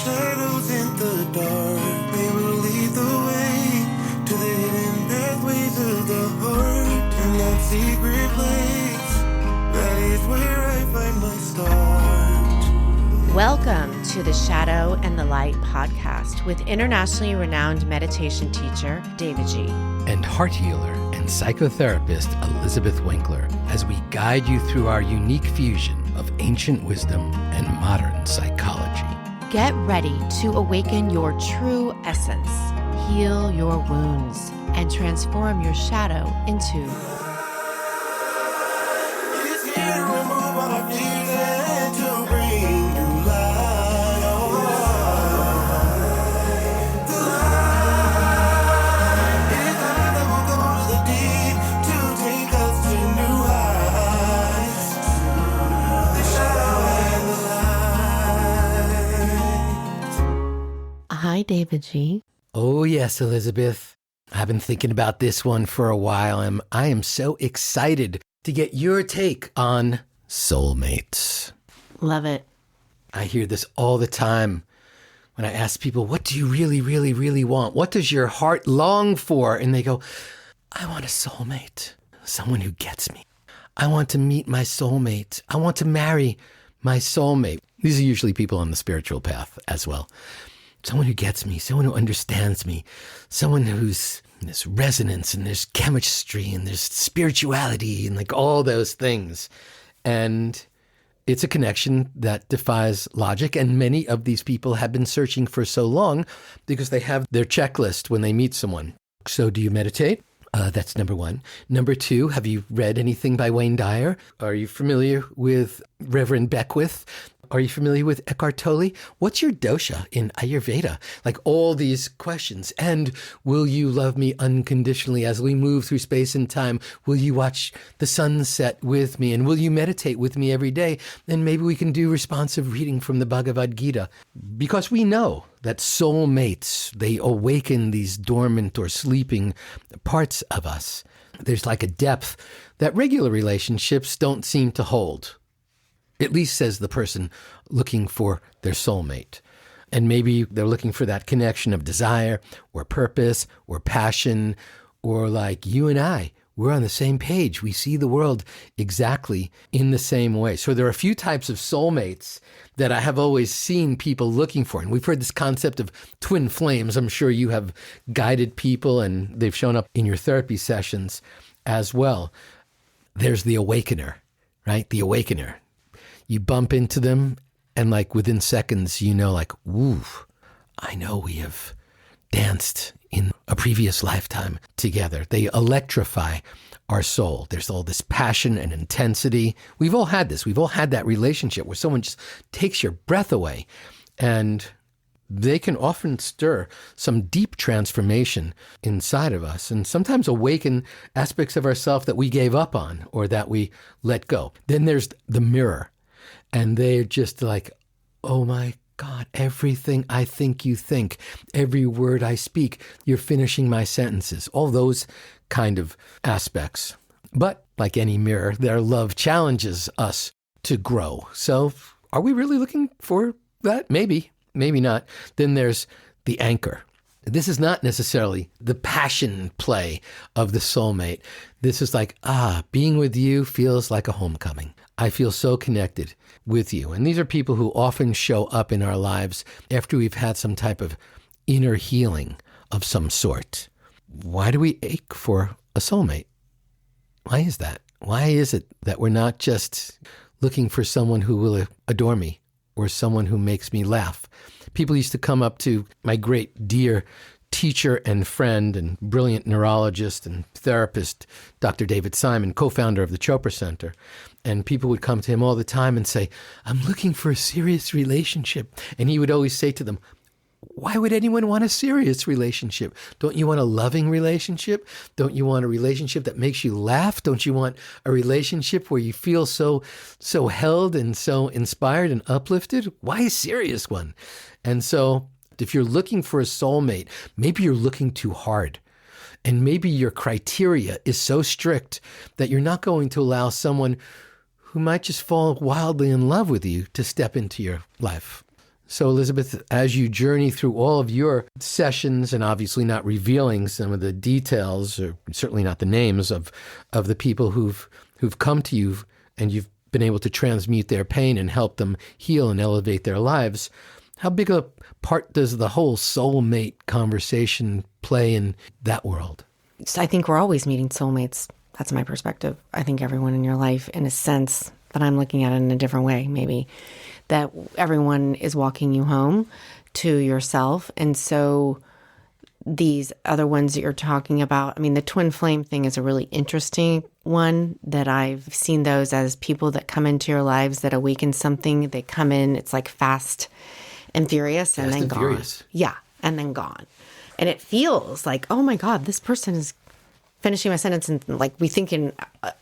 shadows in the dark, they will lead the way to the hidden pathways of the heart. In that secret place, that is where I find my start. Welcome to the Shadow and the Light podcast with internationally renowned meditation teacher, davidji. And heart healer and psychotherapist, Elizabeth Winkler, as we guide you through our unique fusion of ancient wisdom and modern psychology. Get ready to awaken your true essence, heal your wounds, and transform your shadow into It's here to remove all our fears and to bring new light. The light is the light that will go to the deep to take us to new heights. The shadow and the light. Hi, davidji. Oh yes, Elizabeth. I've been thinking about this one for a while, and I am so excited to get your take on soulmates. Love it. I hear this all the time when I ask people, what do you really, really, really want? What does your heart long for? And they go, I want a soulmate, someone who gets me. I want to meet my soulmate. I want to marry my soulmate. These are usually people on the spiritual path as well. Someone who gets me, someone who understands me, someone who's there's resonance and there's chemistry and there's spirituality and like all those things. And it's a connection that defies logic. And many of these people have been searching for so long because they have their checklist when they meet someone. So do you meditate? That's number one. Number two, have you read anything by Wayne Dyer? Are you familiar with Reverend Beckwith? Are you familiar with Eckhart Tolle? What's your dosha in Ayurveda? Like all these questions. And will you love me unconditionally as we move through space and time? Will you watch the sunset with me? And will you meditate with me every day? And maybe we can do responsive reading from the Bhagavad Gita. Because we know that soulmates, they awaken these dormant or sleeping parts of us. There's like a depth that regular relationships don't seem to hold. At least says the person looking for their soulmate. And maybe they're looking for that connection of desire or purpose or passion, or like you and I, we're on the same page. We see the world exactly in the same way. So there are a few types of soulmates that I have always seen people looking for. And we've heard this concept of twin flames. I'm sure you have guided people and they've shown up in your therapy sessions as well. There's the Awakener, right? The Awakener. You bump into them and like within seconds, you know, like, ooh, I know we have danced in a previous lifetime together. They electrify our soul. There's all this passion and intensity. We've all had this. We've all had that relationship where someone just takes your breath away, and they can often stir some deep transformation inside of us and sometimes awaken aspects of ourselves that we gave up on or that we let go. Then there's the mirror. And they're just like, oh my God, everything I think you think, every word I speak, you're finishing my sentences, all those kind of aspects. But like any mirror, their love challenges us to grow. So are we really looking for that? Maybe, maybe not. Then there's the anchor. This is not necessarily the passion play of the soulmate. This is like, being with you feels like a homecoming. I feel so connected with you. And these are people who often show up in our lives after we've had some type of inner healing of some sort. Why do we ache for a soulmate? Why is that? Why is it that we're not just looking for someone who will adore me or someone who makes me laugh? People used to come up to my great dear teacher and friend and brilliant neurologist and therapist, Dr. David Simon, co-founder of the Chopra Center. And people would come to him all the time and say, I'm looking for a serious relationship. And he would always say to them, why would anyone want a serious relationship? Don't you want a loving relationship? Don't you want a relationship that makes you laugh? Don't you want a relationship where you feel so held and so inspired and uplifted? Why a serious one? And so if you're looking for a soulmate, maybe you're looking too hard. And maybe your criteria is so strict that you're not going to allow someone who might just fall wildly in love with you to step into your life. So, Elizabeth, as you journey through all of your sessions, and obviously not revealing some of the details, or certainly not the names of the people who've come to you, and you've been able to transmute their pain and help them heal and elevate their lives, how big a part does the whole soulmate conversation play in that world? So I think we're always meeting soulmates. That's my perspective. I think everyone in your life, in a sense, but I'm looking at it in a different way, maybe, that everyone is walking you home to yourself. And so these other ones that you're talking about, I mean, the twin flame thing is a really interesting one that I've seen those as people that come into your lives that awaken something. They come in, it's like fast and furious and then gone. Furious. Yeah, and then gone. And it feels like, oh my God, this person is finishing my sentence and like we thinking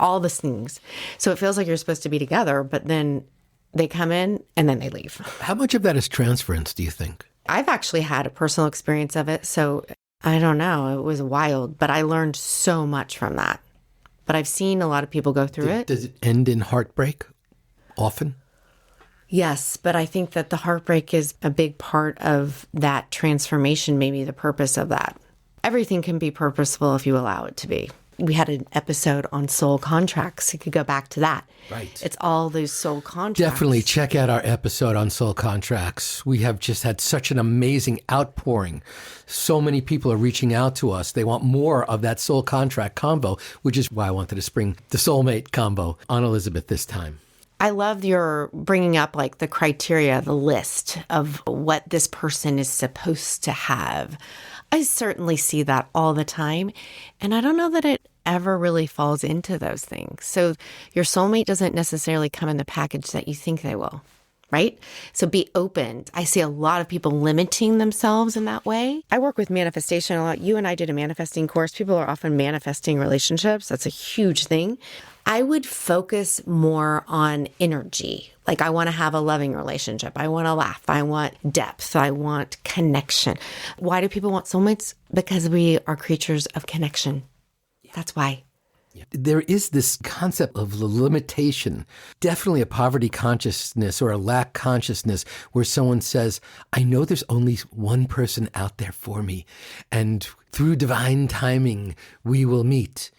all these things. So it feels like you're supposed to be together, but then they come in and then they leave. How much of that is transference, do you think? I've actually had a personal experience of it. So I don't know. It was wild, but I learned so much from that. But I've seen a lot of people go through it. Does it end in heartbreak often? Yes, but I think that the heartbreak is a big part of that transformation, maybe the purpose of that. Everything can be purposeful if you allow it to be. We had an episode on soul contracts. You could go back to that. Right. It's all those soul contracts. Definitely check out our episode on soul contracts. We have just had such an amazing outpouring. So many people are reaching out to us. They want more of that soul contract combo, which is why I wanted to spring the soulmate combo on Elizabeth this time. I love your bringing up like the criteria, the list of what this person is supposed to have. I certainly see that all the time. And I don't know that it ever really falls into those things. So your soulmate doesn't necessarily come in the package that you think they will, right? So be open. I see a lot of people limiting themselves in that way. I work with manifestation a lot. You and I did a manifesting course. People are often manifesting relationships. That's a huge thing. I would focus more on energy. Like I want to have a loving relationship. I want to laugh. I want depth. I want connection. Why do people want soulmates? Because we are creatures of connection. That's why. There is this concept of the limitation, definitely a poverty consciousness or a lack consciousness where someone says, I know there's only one person out there for me, and through divine timing, we will meet.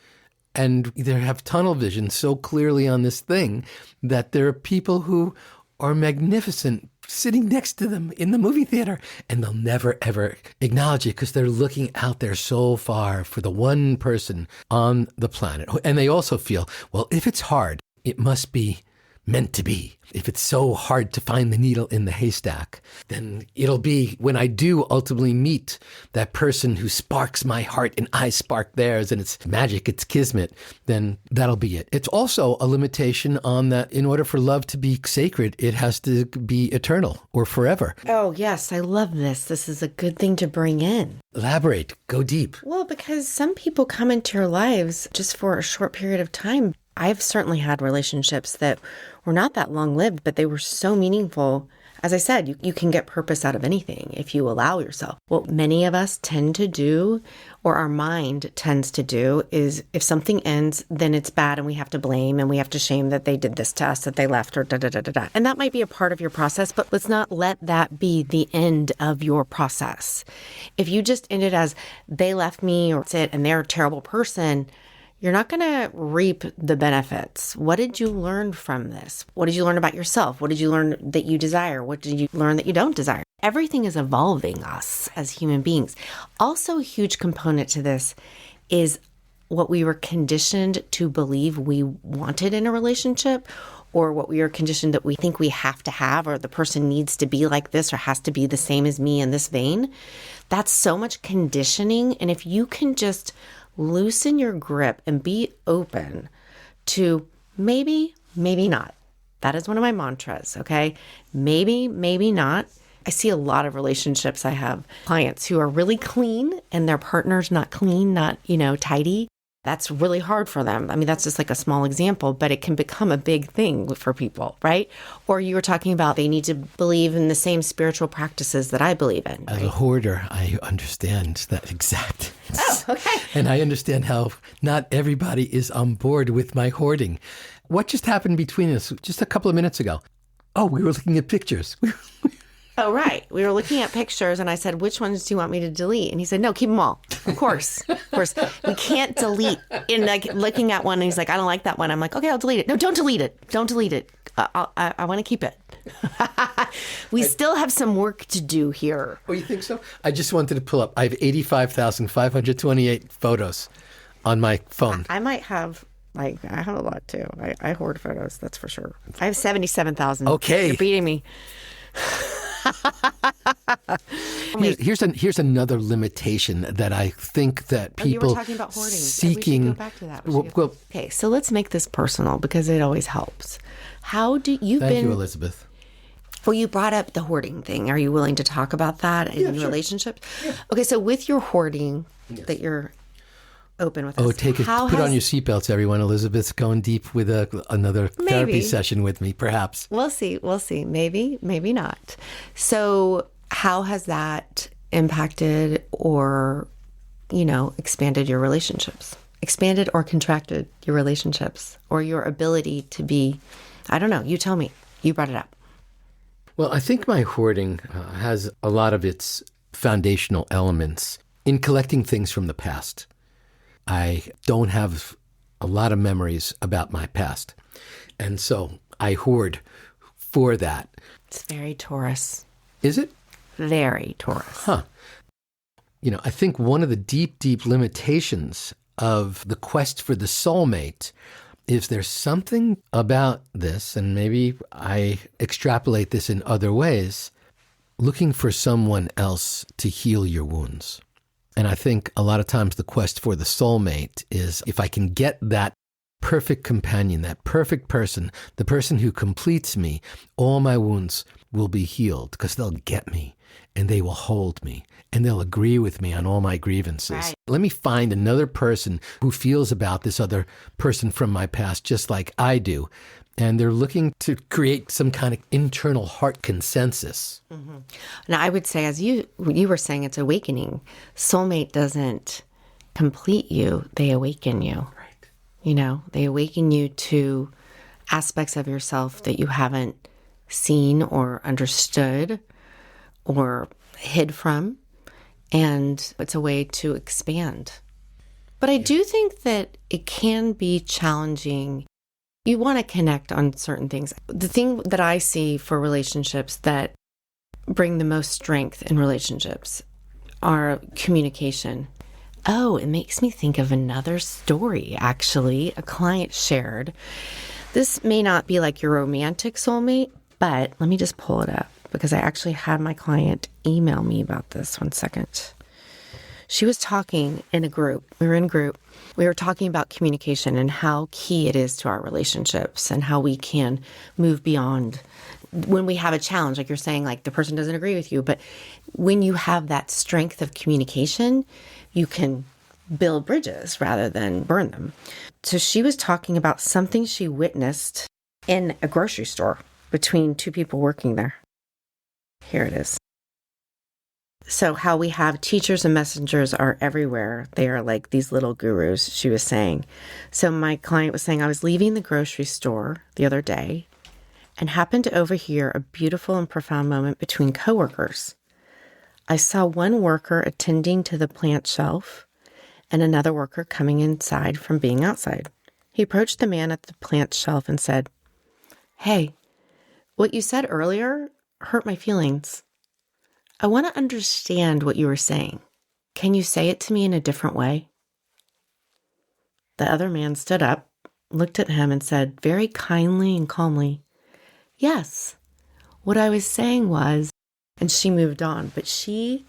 And they have tunnel vision so clearly on this thing that there are people who are magnificent sitting next to them in the movie theater, and they'll never, ever acknowledge it because they're looking out there so far for the one person on the planet. And they also feel, well, if it's hard, it must be meant to be. If it's so hard to find the needle in the haystack, then it'll be when I do ultimately meet that person who sparks my heart and I spark theirs and it's magic, it's kismet, then that'll be it. It's also a limitation on that in order for love to be sacred, it has to be eternal or forever. Oh, yes. I love this. This is a good thing to bring in. Elaborate, go deep. Well, because some people come into your lives just for a short period of time. I've certainly had relationships that were not that long-lived, but they were so meaningful. As I said, you can get purpose out of anything if you allow yourself. What many of us tend to do, or our mind tends to do, is if something ends, then it's bad and we have to blame and we have to shame that they did this to us, that they left, or da-da-da-da-da. And that might be a part of your process, but let's not let that be the end of your process. If you just end it as, they left me, or it's it, and they're a terrible person, you're not going to reap the benefits. What did you learn from this? What did you learn about yourself? What did you learn that you desire? What did you learn that you don't desire? Everything is evolving us as human beings. Also, a huge component to this is what we were conditioned to believe we wanted in a relationship, or what we are conditioned that we think we have to have, or the person needs to be like this or has to be the same as me in this vein. That's so much conditioning. And if you can just loosen your grip and be open to maybe, maybe not. That is one of my mantras, okay? Maybe, maybe not. I see a lot of relationships. I have clients who are really clean and their partner's not clean, not, tidy. That's really hard for them. I mean, that's just like a small example, but it can become a big thing for people, right? Or you were talking about they need to believe in the same spiritual practices that I believe in. As a hoarder, I understand that exact. Oh, okay. And I understand how not everybody is on board with my hoarding. What just happened between us just a couple of minutes ago? Oh, we were looking at pictures. Oh, right. We were looking at pictures and I said, which ones do you want me to delete? And he said, no, keep them all. Of course. Of course. We can't delete. In like looking at one and he's like, I don't like that one. I'm like, okay, I'll delete it. No, don't delete it. Don't delete it. I want to keep it. We still have some work to do here. Oh, you think so? I just wanted to pull up. I have 85,528 photos on my phone. I might have, I have a lot too. I hoard photos, that's for sure. I have 77,000. Okay. You're beating me. Here's another limitation that I think that people you were talking about hoarding. seeking. We should go back to that. Okay, so let's make this personal because it always helps. How do you Thank you, Elizabeth. Well, you brought up the hoarding thing. Are you willing to talk about that in your relationships? Yeah. Okay, so with your hoarding that you're open with. Oh, put on your seatbelts, everyone. Elizabeth's going deep with another therapy session with me, perhaps. We'll see. Maybe not. So how has that impacted or, expanded your relationships? Expanded or contracted your relationships or your ability to be, I don't know, you tell me. You brought it up. Well, I think my hoarding has a lot of its foundational elements in collecting things from the past. I don't have a lot of memories about my past. And so I hoard for that. It's very Taurus. Is it? Very Taurus. Huh. I think one of the deep, deep limitations of the quest for the soulmate is there's something about this, and maybe I extrapolate this in other ways, looking for someone else to heal your wounds. And I think a lot of times the quest for the soulmate is if I can get that perfect companion, that perfect person, the person who completes me, all my wounds will be healed because they'll get me and they will hold me and they'll agree with me on all my grievances. Right. Let me find another person who feels about this other person from my past just like I do. And they're looking to create some kind of internal heart consensus. Mm-hmm. Now, I would say, as you were saying, it's awakening. Soulmate doesn't complete you. They awaken you. Right. They awaken you to aspects of yourself that you haven't seen or understood or hid from. And it's a way to expand. But I do think that it can be challenging. You want to connect on certain things. The thing that I see for relationships that bring the most strength in relationships are communication. Oh, it makes me think of another story, actually. A client shared. This may not be like your romantic soulmate, but let me just pull it up because I actually had my client email me about this. 1 second. She was talking in a group. We were in a group. We were talking about communication and how key it is to our relationships and how we can move beyond when we have a challenge, like you're saying, like the person doesn't agree with you. But when you have that strength of communication, you can build bridges rather than burn them. So she was talking about something she witnessed in a grocery store between two people working there. Here it is. So how we have teachers and messengers are everywhere. They are like these little gurus, she was saying. So my client was saying, I was leaving the grocery store the other day and happened to overhear a beautiful and profound moment between coworkers. I saw one worker attending to the plant shelf and another worker coming inside from being outside. He approached the man at the plant shelf and said, "Hey, what you said earlier hurt my feelings. I want to understand what you were saying. Can you say it to me in a different way?" The other man stood up, looked at him, and said very kindly and calmly, "Yes, what I was saying was," and she moved on, but she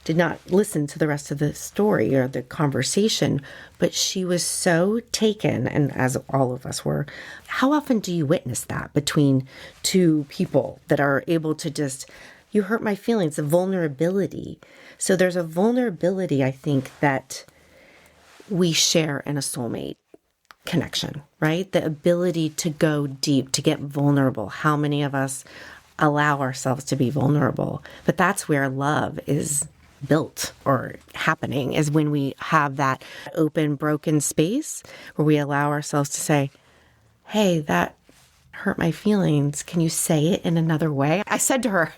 did not listen to the rest of the story or the conversation, but she was so taken, and as all of us were. How often do you witness that between two people that are able to just, you hurt my feelings, the vulnerability. So there's a vulnerability, I think, that we share in a soulmate connection, right? The ability to go deep, to get vulnerable. How many of us allow ourselves to be vulnerable? But that's where love is built or happening, is when we have that open, broken space where we allow ourselves to say, hey, that hurt my feelings. Can you say it in another way? I said to her,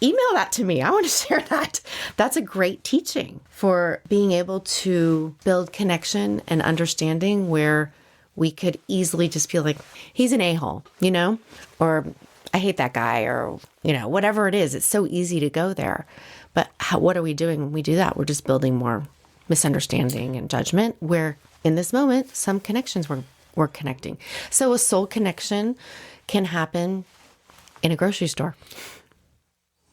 email that to me. I want to share that. That's a great teaching for being able to build connection and understanding where we could easily just feel like he's an a-hole, or I hate that guy, or, whatever it is. It's so easy to go there. But what are we doing when we do that? We're just building more misunderstanding and judgment, where in this moment, some connections we're connecting. So a soul connection can happen in a grocery store.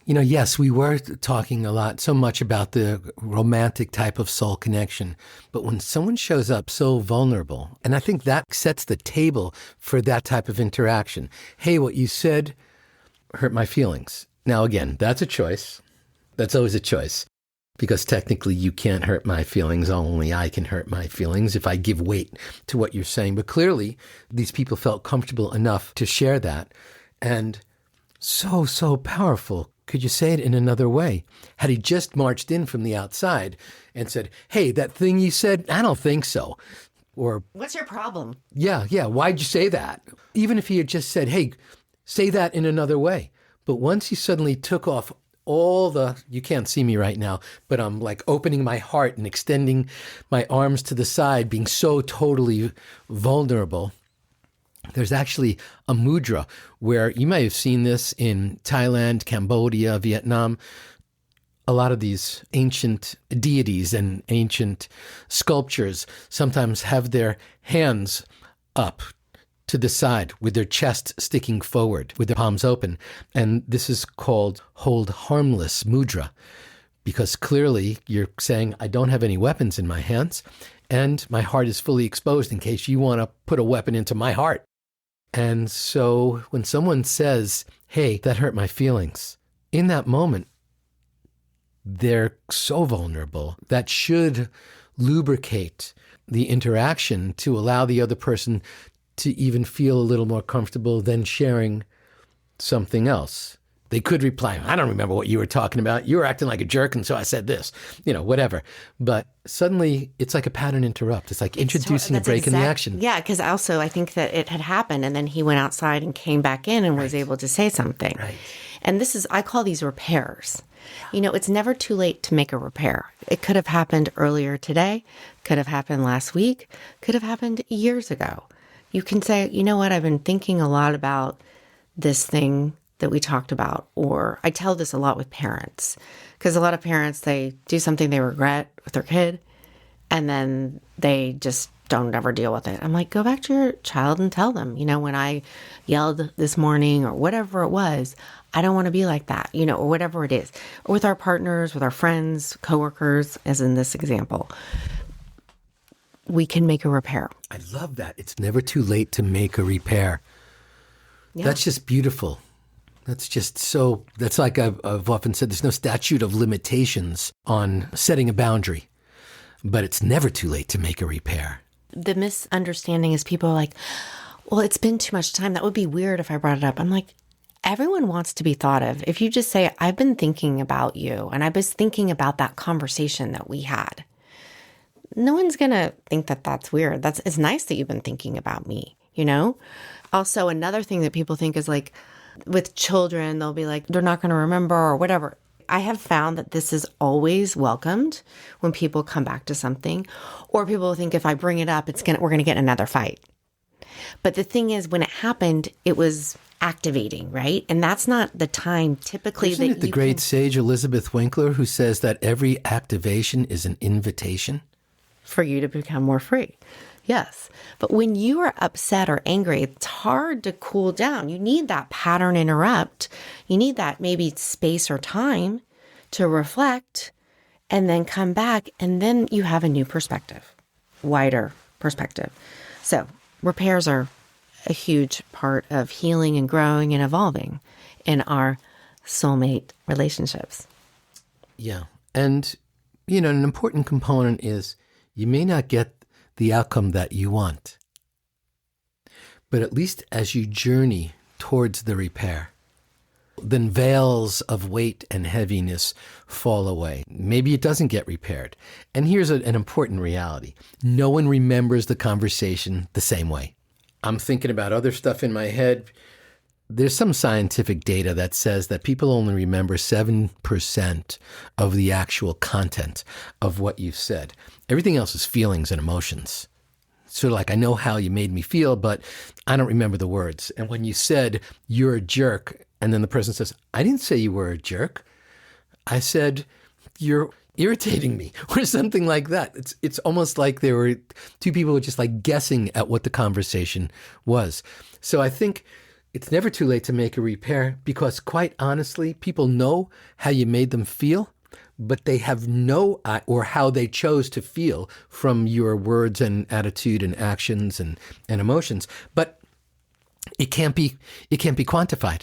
Yes, we were talking so much about the romantic type of soul connection. But when someone shows up so vulnerable, and I think that sets the table for that type of interaction. Hey, what you said hurt my feelings. Now, again, that's a choice. That's always a choice. Because technically you can't hurt my feelings. Only I can hurt my feelings if I give weight to what you're saying. But clearly, these people felt comfortable enough to share that. And so powerful. Could you say it in another way? Had he just marched in from the outside and said, hey, that thing you said, I don't think so. Or, what's your problem? Yeah, why'd you say that? Even if he had just said, hey, say that in another way. But once he suddenly took off you can't see me right now, but I'm like opening my heart and extending my arms to the side, being so totally vulnerable. There's actually a mudra where you may have seen this in Thailand, Cambodia, Vietnam. A lot of these ancient deities and ancient sculptures sometimes have their hands up to the side with their chest sticking forward with their palms open. And this is called hold harmless mudra, because clearly you're saying, I don't have any weapons in my hands and my heart is fully exposed in case you want to put a weapon into my heart. And so when someone says, hey, that hurt my feelings, in that moment, they're so vulnerable that should lubricate the interaction to allow the other person to even feel a little more comfortable than sharing something else. They could reply, I don't remember what you were talking about. You were acting like a jerk, and so I said this, whatever. But suddenly, it's like a pattern interrupt. It's like introducing a break in the action. Yeah, because also I think that it had happened, and then he went outside and came back in and was able to say something. Right. And I call these repairs. It's never too late to make a repair. It could have happened earlier today, could have happened last week, could have happened years ago. You can say, you know what, I've been thinking a lot about this thing that we talked about. Or I tell this a lot with parents, because a lot of parents, they do something they regret with their kid, and then they just don't ever deal with it. I'm like, go back to your child and tell them, when I yelled this morning or whatever it was, I don't want to be like that, or whatever it is. Or with our partners, with our friends, coworkers, as in this example. We can make a repair. I love that. It's never too late to make a repair. Yeah. That's just beautiful. That's just that's like I've often said, there's no statute of limitations on setting a boundary, but it's never too late to make a repair. The misunderstanding is people are like, well, it's been too much time. That would be weird if I brought it up. I'm like, everyone wants to be thought of. If you just say, I've been thinking about you, and I was thinking about that conversation that we had, no one's going to think that that's weird. It's nice that you've been thinking about me, Also, another thing that people think is like with children, they'll be like, they're not going to remember or whatever. I have found that this is always welcomed when people come back to something, or people think if I bring it up, we're going to get in another fight. But the thing is, when it happened, it was activating, right? And that's not the time typically. Isn't it the great sage Elizabeth Winkler who says that every activation is an invitation? For you to become more free. Yes. But when you are upset or angry, it's hard to cool down. You need that pattern interrupt. You need that maybe space or time to reflect and then come back. And then you have a new perspective, wider perspective. So repairs are a huge part of healing and growing and evolving in our soulmate relationships. Yeah. And, an important component is you may not get the outcome that you want, but at least as you journey towards the repair, then veils of weight and heaviness fall away. Maybe it doesn't get repaired. And here's an important reality. No one remembers the conversation the same way. I'm thinking about other stuff in my head. there's some scientific data that says that people only remember 7% of the actual content of what you've said. Everything else is feelings and emotions. Sort of like, I know how you made me feel, but I don't remember the words. And when you said, you're a jerk, and then the person says, I didn't say you were a jerk. I said, you're irritating me, or something like that. It's almost like there were two people just like guessing at what the conversation was. So I think it's never too late to make a repair, because quite honestly, people know how you made them feel, but they have no, or how they chose to feel from your words and attitude and actions and emotions. But it can't be quantified,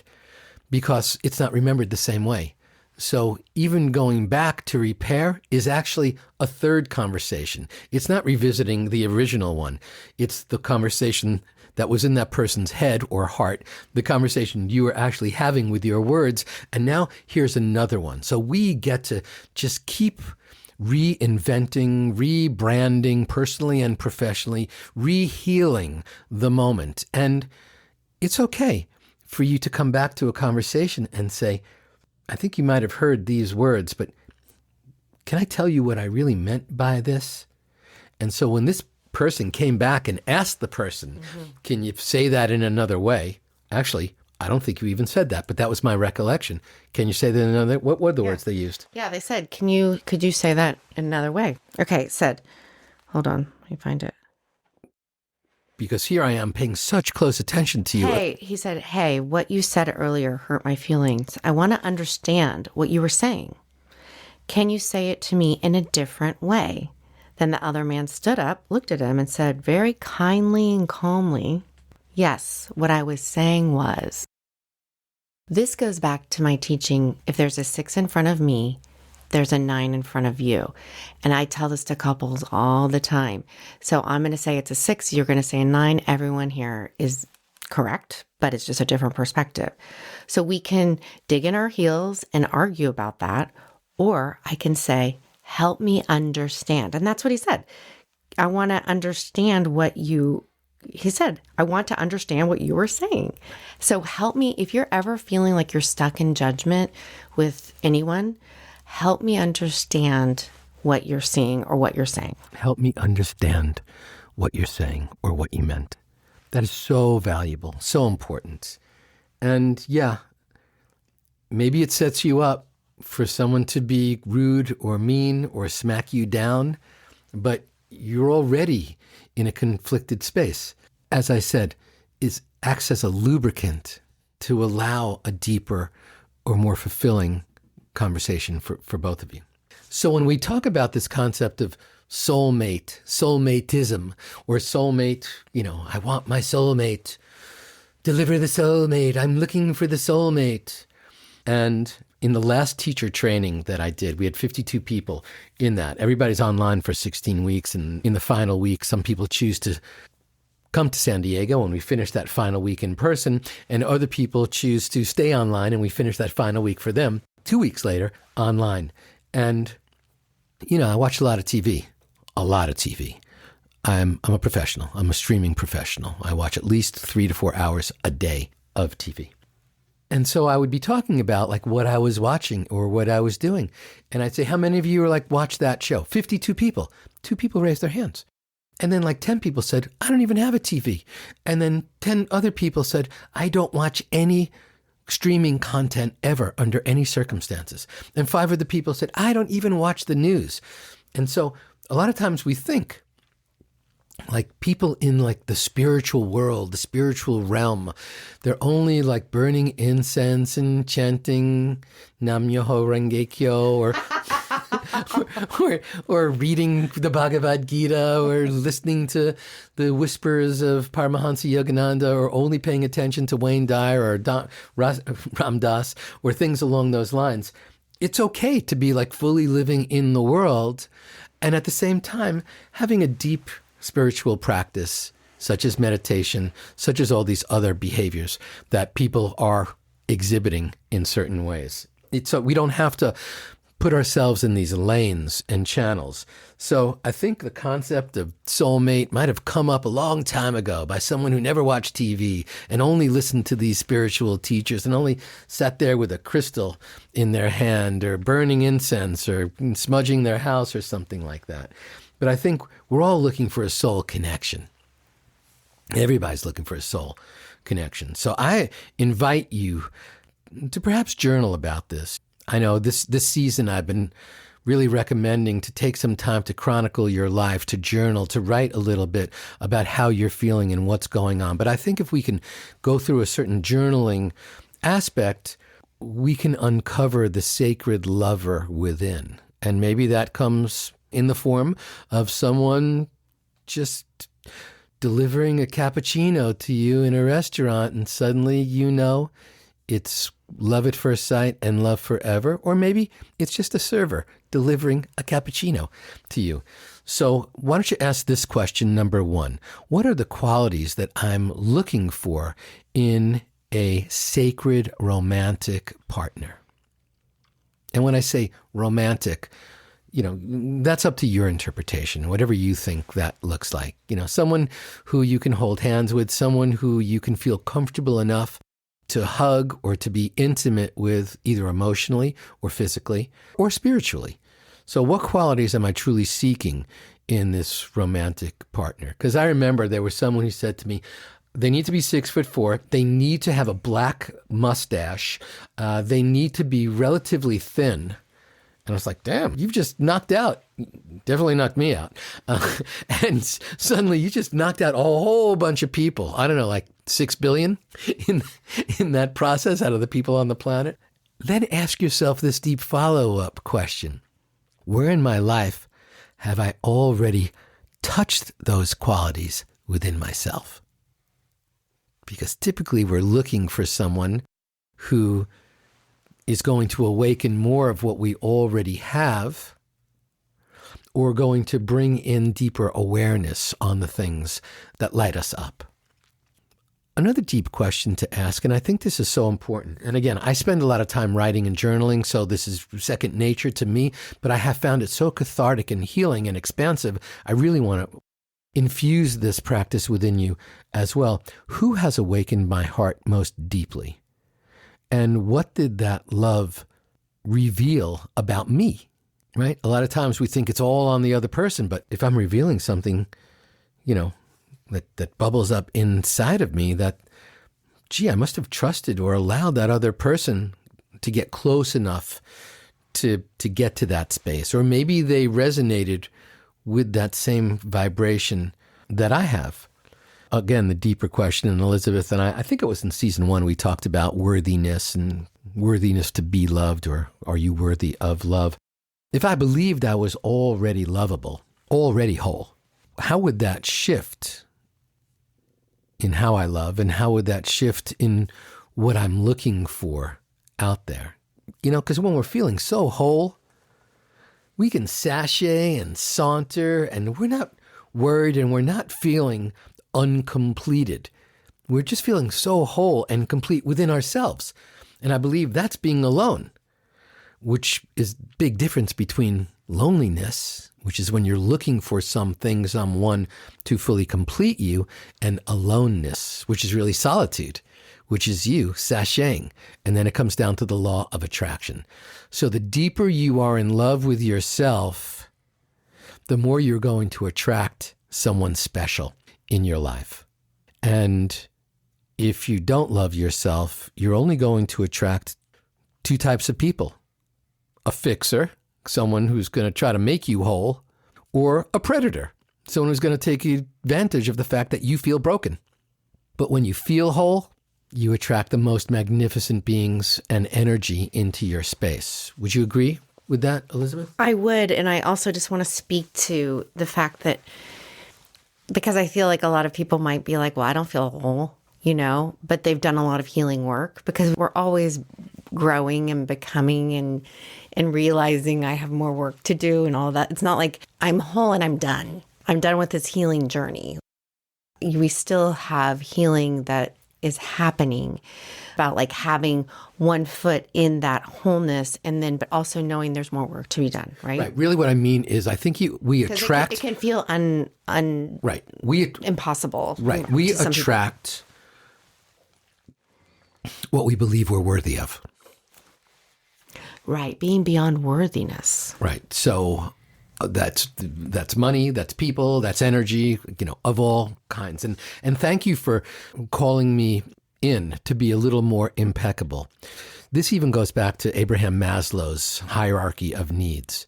because it's not remembered the same way. So even going back to repair is actually a third conversation. It's not revisiting the original one. It's the conversation that was in that person's head or heart, the conversation you were actually having with your words. And now here's another one. So we get to just keep reinventing, rebranding personally and professionally, rehealing the moment. And it's okay for you to come back to a conversation and say, I think you might have heard these words, but can I tell you what I really meant by this? And so when this person came back and asked the person, can you say that in another way? Actually, I don't think you even said that, but that was my recollection. Can you say that in another? What were the words they used? Yeah, they said, could you say that in another way? Okay, it said, hold on, let me find it. Because here I am paying such close attention to you. Hey, he said, hey, what you said earlier hurt my feelings. I want to understand what you were saying. Can you say it to me in a different way? Then the other man stood up, looked at him, and said very kindly and calmly, yes, what I was saying was. This goes back to my teaching, if there's a 6 in front of me, there's a 9 in front of you. And I tell this to couples all the time. So I'm going to say it's a 6, you're going to say a 9. Everyone here is correct, but it's just a different perspective. So we can dig in our heels and argue about that, or I can say, help me understand. And that's what he said. I want to understand he said, I want to understand what you were saying. So help me, if you're ever feeling like you're stuck in judgment with anyone, help me understand what you're seeing or what you're saying. Help me understand what you're saying or what you meant. That is so valuable, so important. And yeah, maybe it sets you up for someone to be rude or mean or smack you down, but you're already in a conflicted space. As I said, it acts as a lubricant to allow a deeper or more fulfilling conversation for both of you. So when we talk about this concept of soulmate, soulmatism, or soulmate, I want my soulmate, deliver the soulmate, I'm looking for the soulmate. And in the last teacher training that I did, we had 52 people in that. Everybody's online for 16 weeks. And in the final week, some people choose to come to San Diego and we finish that final week in person. And other people choose to stay online and we finish that final week for them 2 weeks later online. And, I watch a lot of TV. I'm a professional. I'm a streaming professional. I watch at least 3 to 4 hours a day of TV. And so I would be talking about like what I was watching or what I was doing. And I'd say, how many of you are like, watch that show? 52 people. 2 people raised their hands. And then like 10 people said, I don't even have a TV. And then 10 other people said, I don't watch any streaming content ever under any circumstances. And 5 of the people said, I don't even watch the news. And so a lot of times we think like people in like the spiritual world, the spiritual realm, they're only like burning incense and chanting Nam Myoho Renge Kyo or reading the Bhagavad Gita or listening to the whispers of Paramahansa Yogananda or only paying attention to Wayne Dyer or Ram Dass or things along those lines. It's okay to be like fully living in the world and at the same time having a deep spiritual practice, such as meditation, such as all these other behaviors that people are exhibiting in certain ways. So we don't have to put ourselves in these lanes and channels. So I think the concept of soulmate might have come up a long time ago by someone who never watched TV and only listened to these spiritual teachers and only sat there with a crystal in their hand or burning incense or smudging their house or something like that. But I think we're all looking for a soul connection. Everybody's looking for a soul connection. So I invite you to perhaps journal about this. I know this season I've been really recommending to take some time to chronicle your life, to journal, to write a little bit about how you're feeling and what's going on. But I think if we can go through a certain journaling aspect, we can uncover the sacred lover within. And maybe that comes in the form of someone just delivering a cappuccino to you in a restaurant, and suddenly you know it's love at first sight and love forever. Or maybe it's just a server delivering a cappuccino to you. So why don't you ask this question, number one? What are the qualities that I'm looking for in a sacred romantic partner? And when I say romantic, that's up to your interpretation, whatever you think that looks like. Someone who you can hold hands with, someone who you can feel comfortable enough to hug or to be intimate with, either emotionally or physically or spiritually. So what qualities am I truly seeking in this romantic partner? Because I remember there was someone who said to me, they need to be 6'4". They need to have a black mustache. They need to be relatively thin. And I was like, damn, you've just knocked out, definitely knocked me out. And suddenly you just knocked out a whole bunch of people. I don't know, like 6 billion in that process out of the people on the planet. Then ask yourself this deep follow-up question. Where in my life have I already touched those qualities within myself? Because typically we're looking for someone who is going to awaken more of what we already have, or going to bring in deeper awareness on the things that light us up. Another deep question to ask, and I think this is so important, and again, I spend a lot of time writing and journaling, so this is second nature to me, but I have found it so cathartic and healing and expansive, I really want to infuse this practice within you as well. Who has awakened my heart most deeply? And what did that love reveal about me, right? A lot of times we think it's all on the other person, but if I'm revealing something, that bubbles up inside of me that, I must have trusted or allowed that other person to get close enough to get to that space. Or maybe they resonated with that same vibration that I have. Again, the deeper question, and Elizabeth and I think it was in season 1, we talked about worthiness and worthiness to be loved, or are you worthy of love? If I believed I was already lovable, already whole, how would that shift in how I love, and how would that shift in what I'm looking for out there? Because when we're feeling so whole, we can sashay and saunter, and we're not worried, and we're not feeling uncompleted. We're just feeling so whole and complete within ourselves. And I believe that's being alone, which is the big difference between loneliness, which is when you're looking for something, someone to fully complete you, and aloneness, which is really solitude, which is you sashaying. And then it comes down to the law of attraction. So the deeper you are in love with yourself, the more you're going to attract someone special in your life. And if you don't love yourself, you're only going to attract 2 types of people. A fixer, someone who's going to try to make you whole, or a predator, someone who's going to take advantage of the fact that you feel broken. But when you feel whole, you attract the most magnificent beings and energy into your space. Would you agree with that, Elizabeth? I would. And I also just want to speak to the fact that, because I feel like a lot of people might be like, well, I don't feel whole, but they've done a lot of healing work, because we're always growing and becoming and realizing I have more work to do and all that. It's not like I'm whole and I'm done. I'm done with this healing journey. We still have healing that is happening, about like having one foot in that wholeness, and then but also knowing there's more work to be done, right? Right. Really what I mean is I think we 'Cause attract... it can feel Right. We impossible. Right. We to some people. attract what we believe we're worthy of. Right. Being beyond worthiness. Right. So that's money, that's people, that's energy, of all kinds. And thank you for calling me in to be a little more impeccable. This even goes back to Abraham Maslow's hierarchy of needs.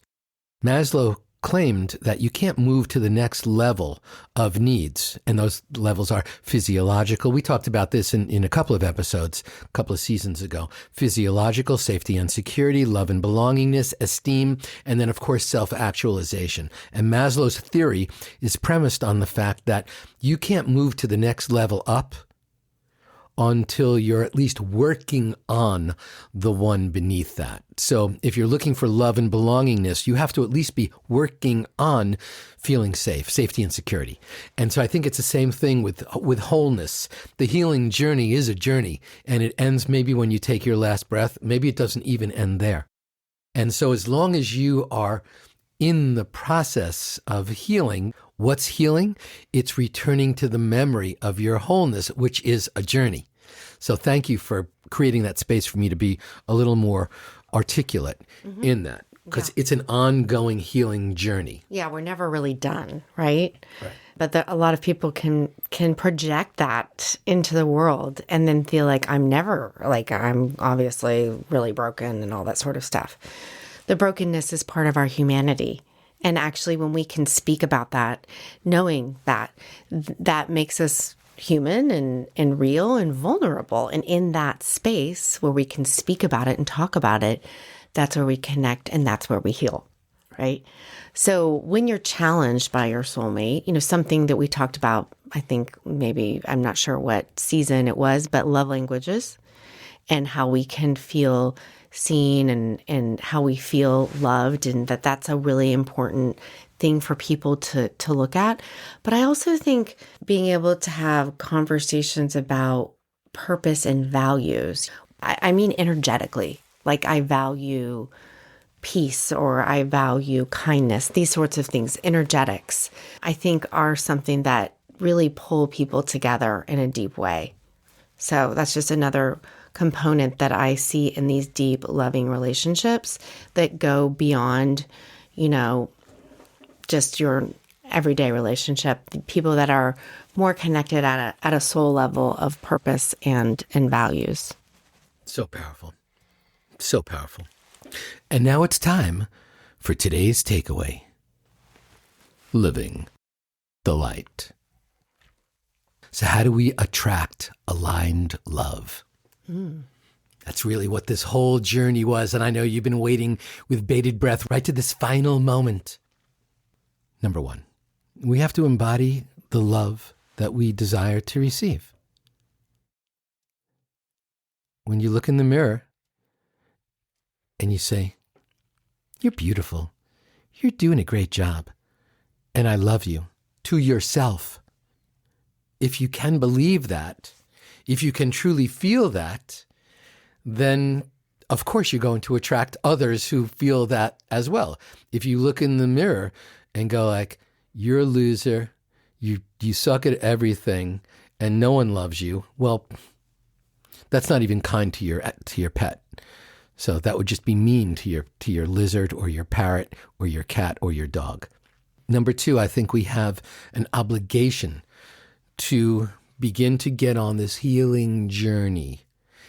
Maslow claimed that you can't move to the next level of needs, and those levels are physiological. We talked about this in a couple of episodes, a couple of seasons ago. Physiological, safety and security, love and belongingness, esteem, and then, of course, self-actualization. And Maslow's theory is premised on the fact that you can't move to the next level up until you're at least working on the one beneath that. So if you're looking for love and belongingness, you have to at least be working on feeling safe, safety and security. And so I think it's the same thing with wholeness. The healing journey is a journey, and it ends maybe when you take your last breath. Maybe it doesn't even end there. And so as long as you are in the process of healing, what's healing? It's returning to the memory of your wholeness, which is a journey. So thank you for creating that space for me to be a little more articulate in that, because it's an ongoing healing journey. Yeah, we're never really done, right? But a lot of people can project that into the world and then feel like I'm obviously really broken and all that sort of stuff. The brokenness is part of our humanity. And actually, when we can speak about that, knowing that, that makes us human and real and vulnerable. And in that space where we can speak about it and talk about it, that's where we connect and that's where we heal, right? So when you're challenged by your soulmate, something that we talked about, I think maybe, I'm not sure what season it was, but love languages and how we can feel seen and how we feel loved, and that's a really important thing for people to look at. But I also think being able to have conversations about purpose and values, I mean energetically, like I value peace or I value kindness, these sorts of things, energetics, I think are something that really pull people together in a deep way. So that's just another component that I see in these deep, loving relationships that go beyond, just your everyday relationship. People that are more connected at a soul level of purpose and values. So powerful. So powerful. And now it's time for today's takeaway. Living the light. So how do we attract aligned love? That's really what this whole journey was. And I know you've been waiting with bated breath right to this final moment. Number one, we have to embody the love that we desire to receive. When you look in the mirror and you say, "You're beautiful. You're doing a great job. And I love you," to yourself. If you can believe that, if you can truly feel that, then of course you're going to attract others who feel that as well. If you look in the mirror and go like, "You're a loser, you suck at everything, and no one loves you," well, that's not even kind to your pet. So that would just be mean to your lizard or your parrot or your cat or your dog. Number two, I think we have an obligation to begin to get on this healing journey,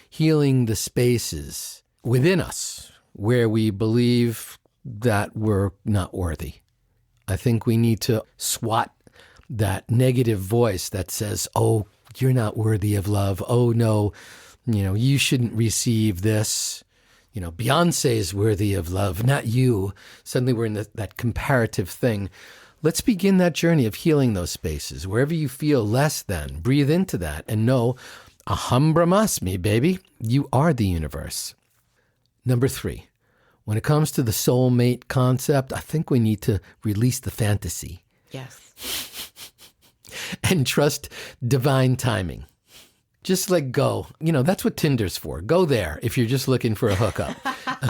healing the spaces within us where we believe that we're not worthy. I think we need to swat that negative voice that says, "Oh, you're not worthy of love. Oh, no, you shouldn't receive this. Beyonce's worthy of love, not you." Suddenly we're in that comparative thing. Let's begin that journey of healing those spaces. Wherever you feel less than, breathe into that and know, aham brahmasmi, baby, you are the universe. Number three, when it comes to the soulmate concept, I think we need to release the fantasy. Yes. And trust divine timing. Just like go. That's what Tinder's for. Go there if you're just looking for a hookup.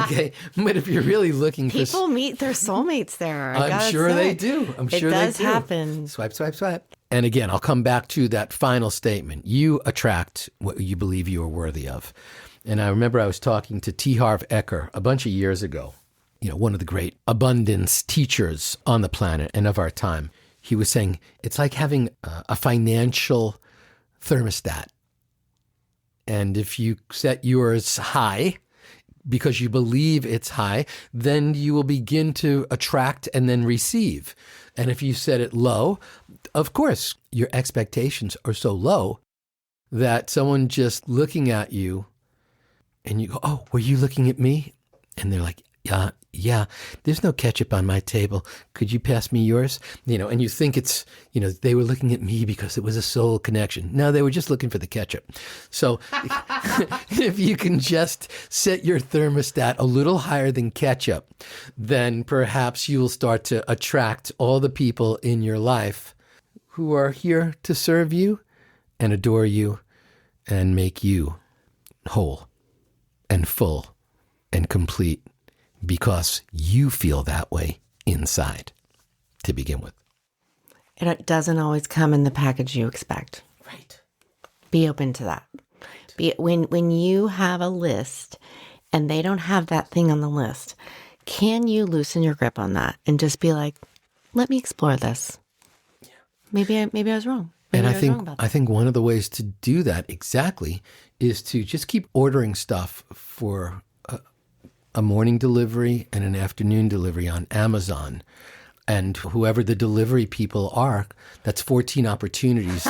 Okay? But if you're really looking for... People meet their soulmates there. I'm sure they do. I'm sure they do. It does happen. Swipe, swipe, swipe. And again, I'll come back to that final statement. You attract what you believe you are worthy of. And I remember I was talking to T. Harv Eker a bunch of years ago, one of the great abundance teachers on the planet and of our time. He was saying, it's like having a financial thermostat. And if you set yours high because you believe it's high, then you will begin to attract and then receive. And if you set it low, of course, your expectations are so low that someone just looking at you and you go, oh, were you looking at me? And they're like, yeah, there's no ketchup on my table. Could you pass me yours? And you think it's, they were looking at me because it was a soul connection. No, they were just looking for the ketchup. So if you can just set your thermostat a little higher than ketchup, then perhaps you'll start to attract all the people in your life who are here to serve you and adore you and make you whole and full and complete. Because you feel that way inside to begin with. And it doesn't always come in the package you expect. Right. Be open to that. Right. When you have a list and they don't have that thing on the list, can you loosen your grip on that and just be like, let me explore this? Yeah. Maybe I was wrong. Maybe I think one of the ways to do that exactly is to just keep ordering stuff for a morning delivery and an afternoon delivery on Amazon. And whoever the delivery people are, that's 14 opportunities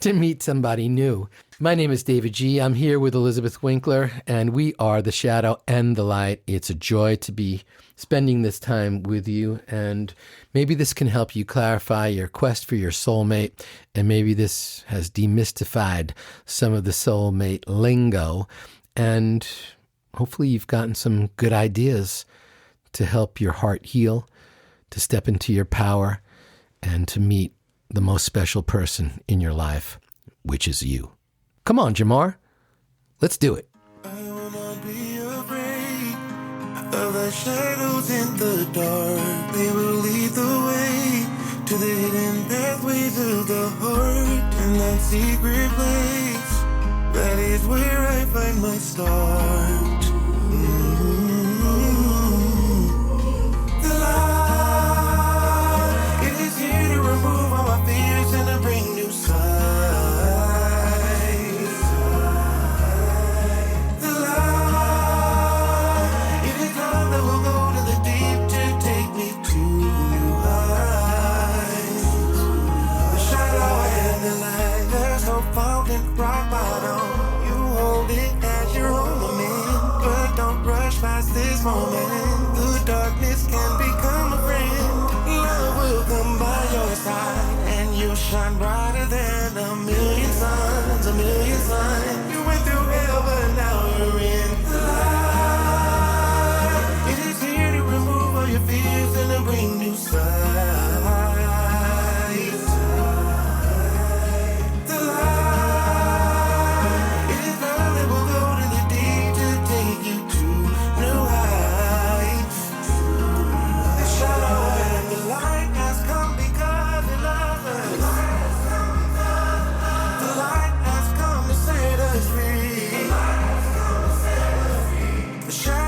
to meet somebody new. My name is davidji. I'm here with Elizabeth Winkler, and we are the shadow and the light. It's a joy to be spending this time with you, and maybe this can help you clarify your quest for your soulmate, and maybe this has demystified some of the soulmate lingo, and hopefully you've gotten some good ideas to help your heart heal, to step into your power, and to meet the most special person in your life, which is you. Come on, Jamar. Let's do it. I will not be afraid of the shadows in the dark. They will lead the way to the hidden pathways of the heart. In that secret place, that is where I find my start. The light, it is here to remove all my fears and to bring new sight. The light, it is love that will go to the deep to take me to new heights. The shadow and the light, there's no fountain, rock bottom. You hold it as your own moment, but don't rush past this moment. The darkness can become a friend. Love will come by your side, and you'll shine brighter than a million suns, a million suns. You went through hell, but now you're in the light. It is here to remove all your fears and to bring new sight. The light, it is love that will go to the deep to take you to new heights. The shadow and the light has come because it loves us. The light has come to set us free. The shadow